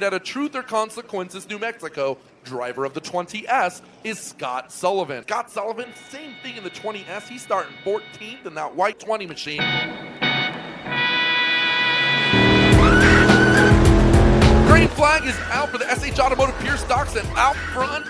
At a Truth or Consequences, New Mexico, driver of the 20S is Scott Sullivan. Scott Sullivan, same thing in the 20S. He's starting 14th in that white 20 machine. Green flag is out for the SH Automotive Pure Stocks and out front.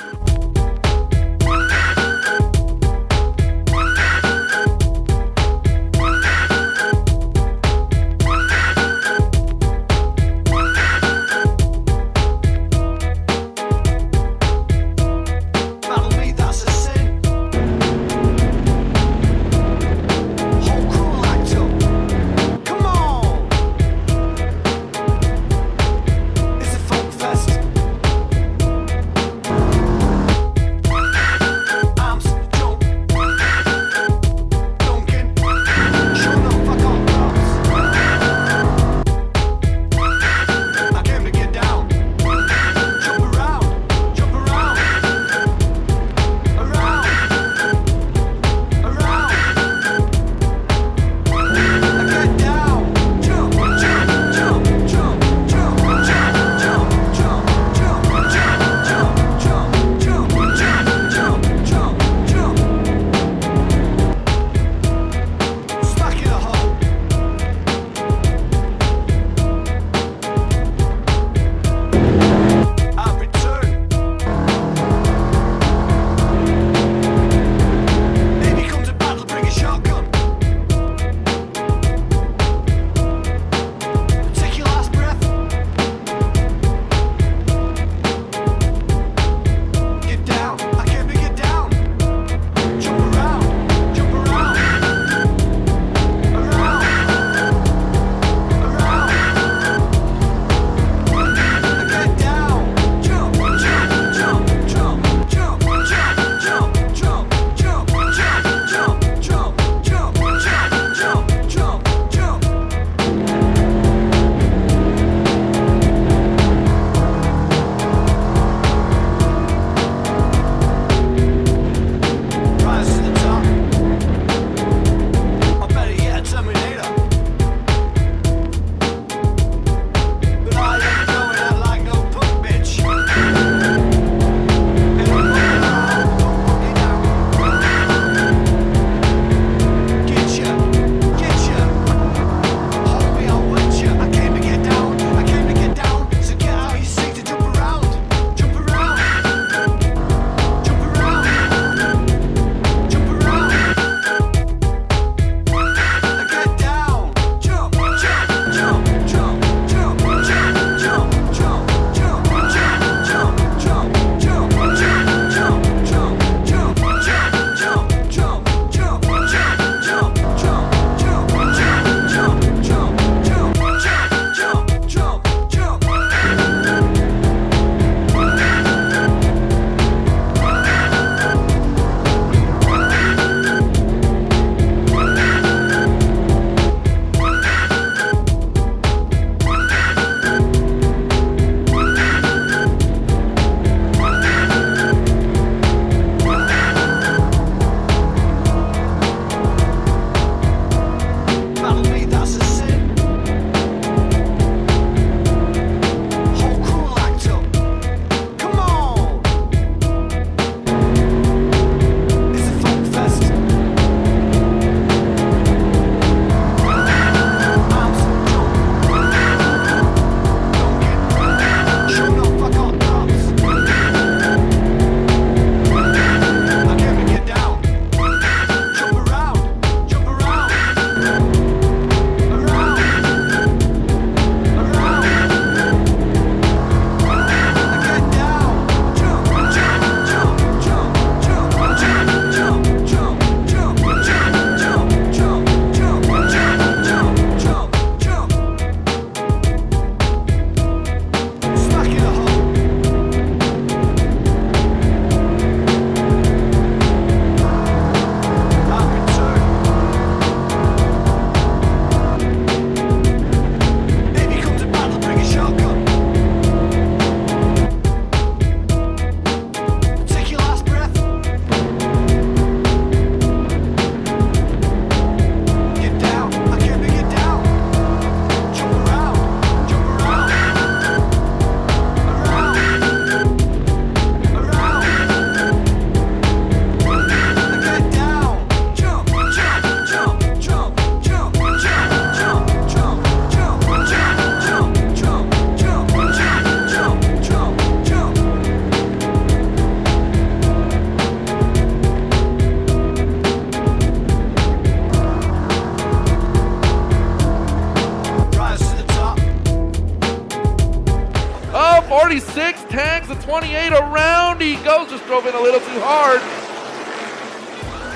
Oh, 46 tags the 28 around. He goes, just drove in a little too hard.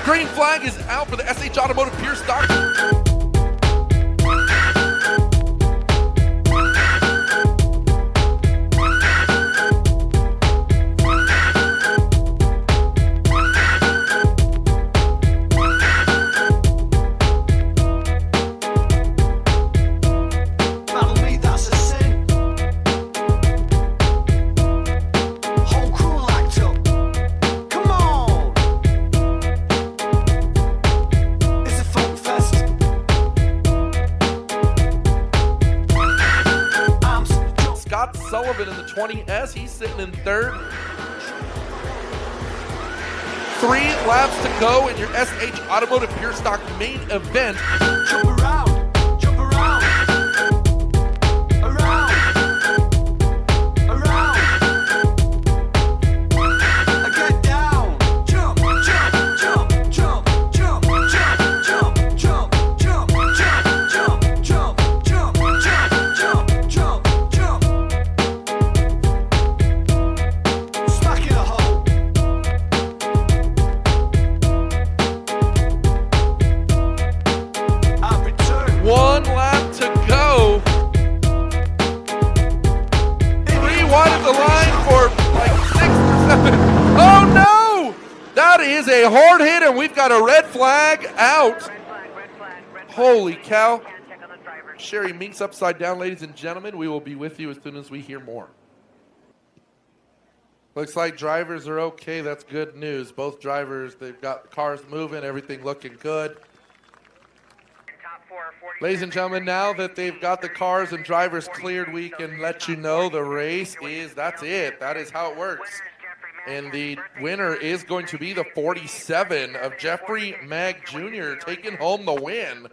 Green flag is out for the SH Automotive Pure Stock. Scott Sullivan in the 20S, he's sitting in third. 3 laps to go in your SH Automotive Pure Stock main event. Jump around, around, around. Get down, jump, jump, jump, jump, jump, jump, jump, jump, jump, jump, jump, jump, jump, jump, jump. Smack in a hole. I return. 1 lap to go. 3 wide of the line for like 6 or 7. Oh no! That is a hard hit, and we've got a red flag out. Holy cow. Sherry Minks upside down, ladies and gentlemen. We will be with you as soon as we hear more. Looks like drivers are okay. That's good news. Both drivers, they've got the cars moving, everything looking good. Ladies and gentlemen, now that they've got the cars and drivers cleared, we can let you know the race is, that's it. That is how it works. And the winner is going to be the 47 of Jeffrey Mag Jr. taking home the win.